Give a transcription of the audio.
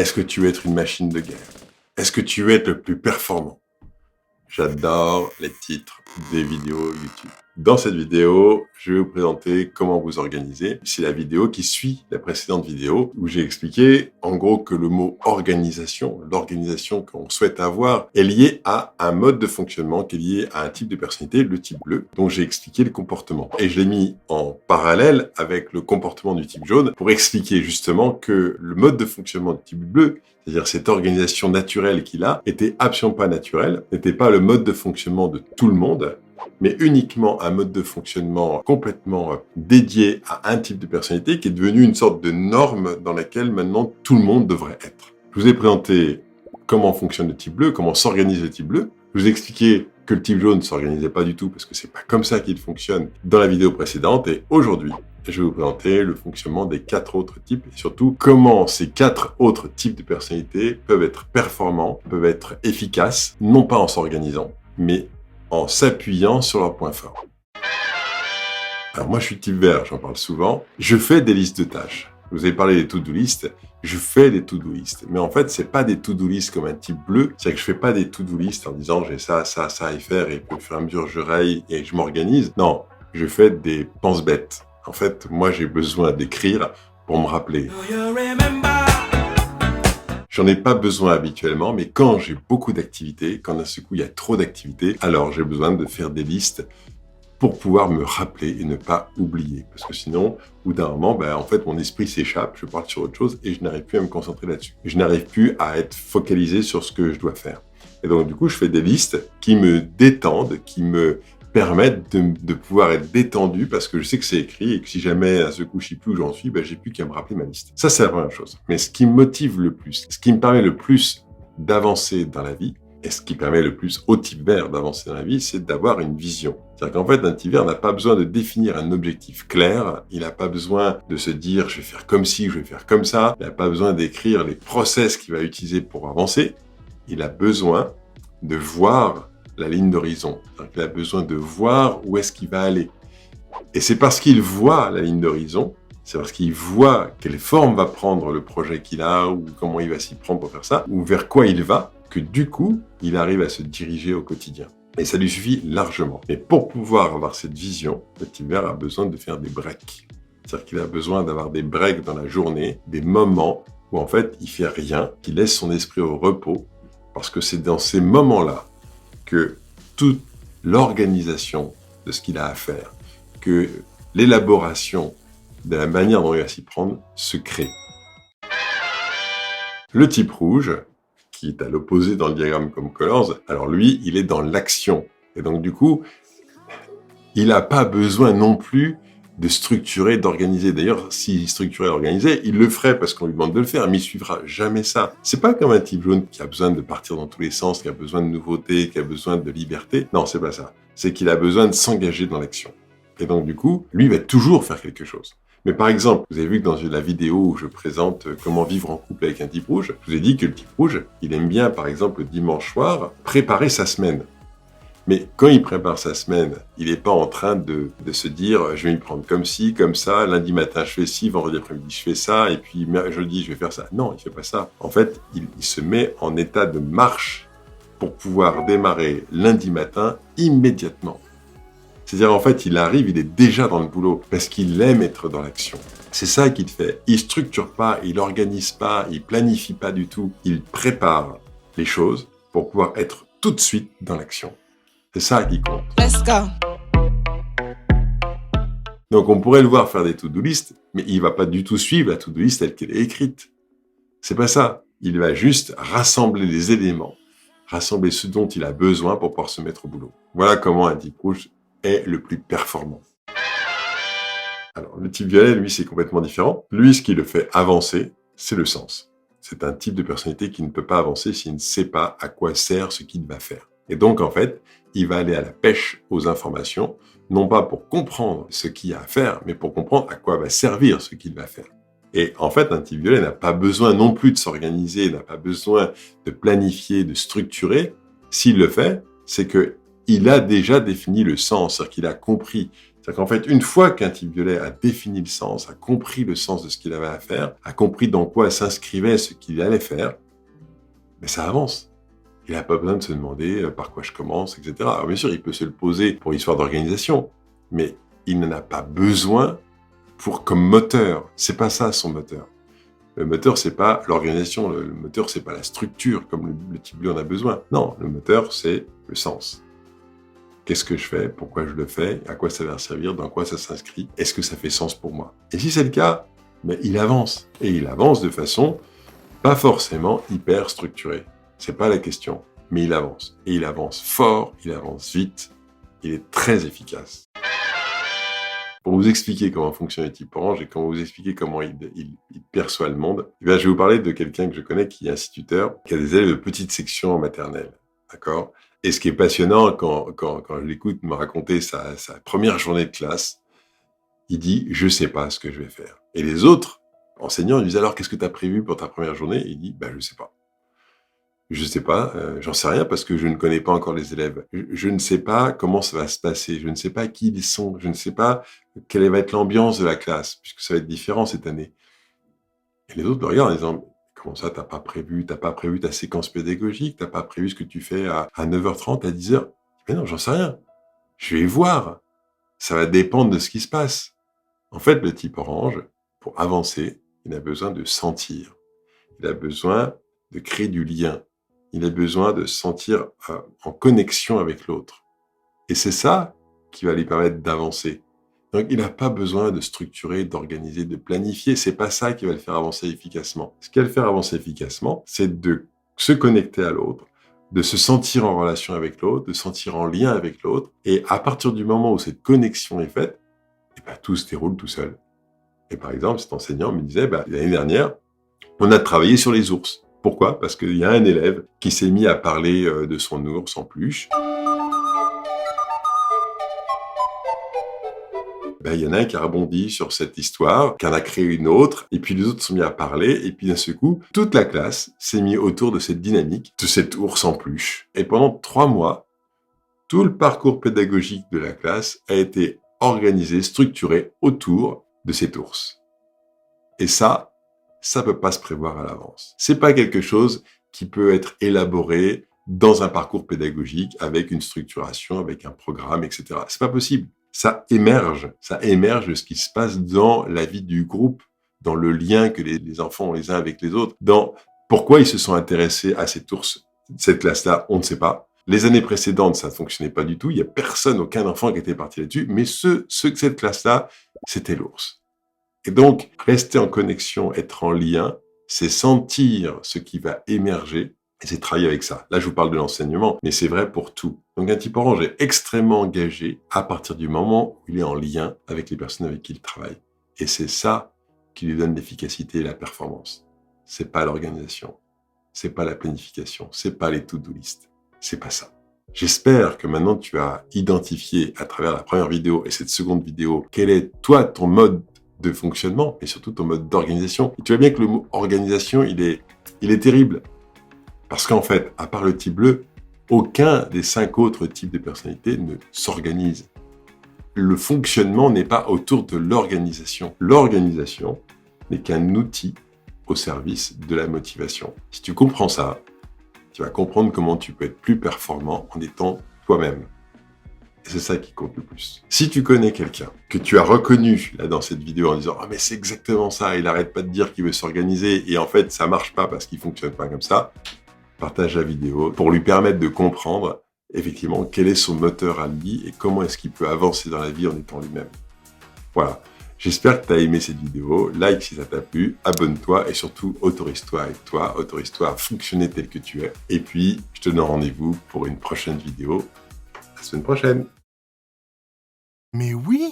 Est-ce que tu veux être une machine de guerre? Est-ce que tu veux être le plus performant? J'adore les titres des vidéos YouTube. Dans cette vidéo, je vais vous présenter comment vous organiser. C'est la vidéo qui suit la précédente vidéo où j'ai expliqué en gros que le mot organisation, l'organisation qu'on souhaite avoir, est liée à un mode de fonctionnement qui est lié à un type de personnalité, le type bleu, dont j'ai expliqué le comportement. Et je l'ai mis en parallèle avec le comportement du type jaune pour expliquer justement que le mode de fonctionnement du type bleu, c'est-à-dire cette organisation naturelle qu'il a, était absolument pas naturelle, n'était pas le mode de fonctionnement de tout le monde, mais uniquement un mode de fonctionnement complètement dédié à un type de personnalité qui est devenu une sorte de norme dans laquelle maintenant tout le monde devrait être. Je vous ai présenté comment fonctionne le type bleu, comment s'organise le type bleu. Je vous ai expliqué que le type jaune ne s'organisait pas du tout parce que c'est pas comme ça qu'il fonctionne dans la vidéo précédente. Et aujourd'hui, je vais vous présenter le fonctionnement des 4 autres types et surtout comment ces 4 autres types de personnalités peuvent être performants, peuvent être efficaces, non pas en s'organisant, mais en s'appuyant sur leurs points forts. Alors moi, je suis type vert, j'en parle souvent. Je fais des listes de tâches. Je vous ai parlé des to-do list. Je fais des to-do list. Mais en fait, c'est pas des to-do list comme un type bleu. C'est-à-dire que je fais pas des to-do list en disant j'ai ça, ça, ça à faire et au fur et à mesure je raye et je m'organise. Non, je fais des pense-bêtes. En fait, moi, j'ai besoin d'écrire pour me rappeler. J'en ai pas besoin habituellement, mais quand j'ai beaucoup d'activités, quand d'un seul coup il y a trop d'activités, alors j'ai besoin de faire des listes pour pouvoir me rappeler et ne pas oublier. Parce que sinon, au bout d'un moment, en fait, mon esprit s'échappe, je pars sur autre chose et je n'arrive plus à me concentrer là-dessus. Je n'arrive plus à être focalisé sur ce que je dois faire. Et donc, du coup, je fais des listes qui me détendent, qui me permettent de pouvoir être détendu parce que je sais que c'est écrit et que si jamais à ce coup je sais plus où j'en suis, j'ai plus qu'à me rappeler ma liste. Ça, c'est la première chose. Mais ce qui me motive le plus, ce qui me permet le plus d'avancer dans la vie, et ce qui permet le plus au type vert d'avancer dans la vie, c'est d'avoir une vision. C'est-à-dire qu'en fait, un type vert n'a pas besoin de définir un objectif clair, il n'a pas besoin de se dire je vais faire comme ci, je vais faire comme ça, il n'a pas besoin d'écrire les process qu'il va utiliser pour avancer, il a besoin de voir la ligne d'horizon. Il a besoin de voir où est-ce qu'il va aller. Et c'est parce qu'il voit la ligne d'horizon, c'est parce qu'il voit quelle forme va prendre le projet qu'il a, ou comment il va s'y prendre pour faire ça, ou vers quoi il va, que du coup, il arrive à se diriger au quotidien. Et ça lui suffit largement. Mais pour pouvoir avoir cette vision, le type vert a besoin de faire des breaks. C'est-à-dire qu'il a besoin d'avoir des breaks dans la journée, des moments où en fait, il fait rien, qu'il laisse son esprit au repos, parce que c'est dans ces moments-là que toute l'organisation de ce qu'il a à faire, que l'élaboration de la manière dont il va s'y prendre se crée. Le type rouge, qui est à l'opposé dans le diagramme comme Colors, alors lui, il est dans l'action. Et donc du coup, il n'a pas besoin non plus de structurer, d'organiser. D'ailleurs, s'il structurait et organisait, il le ferait parce qu'on lui demande de le faire, mais il suivra jamais ça. C'est pas comme un type jaune qui a besoin de partir dans tous les sens, qui a besoin de nouveautés, qui a besoin de liberté. Non, c'est pas ça. C'est qu'il a besoin de s'engager dans l'action. Et donc, du coup, lui va toujours faire quelque chose. Mais par exemple, vous avez vu que dans la vidéo où je présente comment vivre en couple avec un type rouge, je vous ai dit que le type rouge, il aime bien, par exemple, le dimanche soir, préparer sa semaine. Mais quand il prépare sa semaine, il n'est pas en train de se dire « je vais m'y prendre comme ci, comme ça, lundi matin je fais ci, vendredi après-midi je fais ça, et puis jeudi je vais faire ça ». Non, il ne fait pas ça. En fait, il se met en état de marche pour pouvoir démarrer lundi matin immédiatement. C'est-à-dire, en fait, il arrive, il est déjà dans le boulot parce qu'il aime être dans l'action. C'est ça qu'il fait. Il structure pas, il organise pas, il planifie pas du tout. Il prépare les choses pour pouvoir être tout de suite dans l'action. C'est ça qui compte. Let's go. Donc, on pourrait le voir faire des to-do list, mais il va pas du tout suivre la to-do list telle qu'elle est écrite. C'est pas ça. Il va juste rassembler les éléments, rassembler ce dont il a besoin pour pouvoir se mettre au boulot. Voilà comment un type rouge est le plus performant. Alors, le type violet, lui, c'est complètement différent. Lui, ce qui le fait avancer, c'est le sens. C'est un type de personnalité qui ne peut pas avancer s'il ne sait pas à quoi sert ce qu'il va faire. Et donc, en fait, il va aller à la pêche aux informations, non pas pour comprendre ce qu'il y a à faire, mais pour comprendre à quoi va servir ce qu'il va faire. Et en fait, un type violet n'a pas besoin non plus de s'organiser, n'a pas besoin de planifier, de structurer. S'il le fait, c'est qu'il a déjà défini le sens, c'est-à-dire qu'il a compris C'est-à-dire qu'en fait, une fois qu'un type violet a défini le sens, a compris le sens de ce qu'il avait à faire, a compris dans quoi s'inscrivait ce qu'il allait faire, mais ça avance. Il n'a pas besoin de se demander par quoi je commence, etc. Alors bien sûr, il peut se le poser pour histoire d'organisation, mais il n'en a pas besoin comme moteur. C'est pas ça son moteur. Le moteur, c'est pas l'organisation. Le moteur, c'est pas la structure comme le type bleu en a besoin. Non, le moteur, c'est le sens. Qu'est-ce que je fais? Pourquoi je le fais? À quoi ça va servir? Dans quoi ça s'inscrit? Est-ce que ça fait sens pour moi? Et si c'est le cas, mais il avance. Et il avance de façon pas forcément hyper structurée. C'est pas la question. Mais il avance. Et il avance fort, il avance vite. Il est très efficace. Pour vous expliquer comment fonctionne le type orange et comment vous expliquer comment il perçoit le monde, je vais vous parler de quelqu'un que je connais qui est instituteur, qui a des élèves de petite section en maternelle. D'accord? Et ce qui est passionnant, quand je l'écoute me raconter sa première journée de classe, il dit « je sais pas ce que je vais faire ». Et les autres enseignants lui disent « alors, qu'est-ce que tu as prévu pour ta première journée ?» Il dit « je sais pas ». Je sais pas, j'en sais rien parce que je ne connais pas encore les élèves. Je ne sais pas comment ça va se passer, je ne sais pas qui ils sont, je ne sais pas quelle va être l'ambiance de la classe, puisque ça va être différent cette année. Et les autres le regardent en disant « Comment ça, t'as pas prévu ta séquence pédagogique, t'as pas prévu ce que tu fais à 9h30, à 10h ?» Mais non, j'en sais rien. Je vais voir. Ça va dépendre de ce qui se passe. En fait, le type orange, pour avancer, il a besoin de sentir. Il a besoin de créer du lien. Il a besoin de se sentir en connexion avec l'autre. Et c'est ça qui va lui permettre d'avancer. Donc, il n'a pas besoin de structurer, d'organiser, de planifier. C'est pas ça qui va le faire avancer efficacement. Ce qui va le faire avancer efficacement, c'est de se connecter à l'autre, de se sentir en relation avec l'autre, de se sentir en lien avec l'autre. Et à partir du moment où cette connexion est faite, tout se déroule tout seul. Et par exemple, cet enseignant me disait, l'année dernière, on a travaillé sur les ours. Pourquoi? Parce qu'il y a un élève qui s'est mis à parler de son ours en peluche. Il y en a un qui a rebondi sur cette histoire, qui en a créé une autre, et puis les autres se sont mis à parler, et puis d'un seul coup, toute la classe s'est mise autour de cette dynamique, de cet ours en peluche. Et pendant 3 mois, tout le parcours pédagogique de la classe a été organisé, structuré autour de cet ours. Et ça peut pas se prévoir à l'avance. C'est pas quelque chose qui peut être élaboré dans un parcours pédagogique avec une structuration, avec un programme, etc. C'est pas possible. Ça émerge de ce qui se passe dans la vie du groupe, dans le lien que les enfants ont les uns avec les autres, dans pourquoi ils se sont intéressés à cet ours, cette classe-là, on ne sait pas. Les années précédentes, ça ne fonctionnait pas du tout. Il y a personne, aucun enfant qui était parti là-dessus, mais cette classe-là, c'était l'ours. Et donc, rester en connexion, être en lien, c'est sentir ce qui va émerger et c'est travailler avec ça. Là, je vous parle de l'enseignement, mais c'est vrai pour tout. Donc, un type orange est extrêmement engagé à partir du moment où il est en lien avec les personnes avec qui il travaille. Et c'est ça qui lui donne l'efficacité et la performance. C'est pas l'organisation, c'est pas la planification, c'est pas les to-do list. C'est pas ça. J'espère que maintenant tu as identifié à travers la première vidéo et cette seconde vidéo quel est toi ton mode de fonctionnement et surtout ton mode d'organisation. Et tu vois bien que le mot organisation, il est terrible. Parce qu'en fait, à part le type bleu, aucun des 5 autres types de personnalités ne s'organise. Le fonctionnement n'est pas autour de l'organisation. L'organisation n'est qu'un outil au service de la motivation. Si tu comprends ça, tu vas comprendre comment tu peux être plus performant en étant toi-même. Et c'est ça qui compte le plus. Si tu connais quelqu'un que tu as reconnu là dans cette vidéo en disant « Ah mais c'est exactement ça, il arrête pas de dire qu'il veut s'organiser et en fait ça marche pas parce qu'il fonctionne pas comme ça », partage la vidéo pour lui permettre de comprendre effectivement quel est son moteur à lui et comment est-ce qu'il peut avancer dans la vie en étant lui-même. Voilà. J'espère que tu as aimé cette vidéo. Like si ça t'a plu, abonne-toi et surtout autorise-toi à fonctionner tel que tu es. Et puis, je te donne rendez-vous pour une prochaine vidéo la semaine prochaine. Mais oui!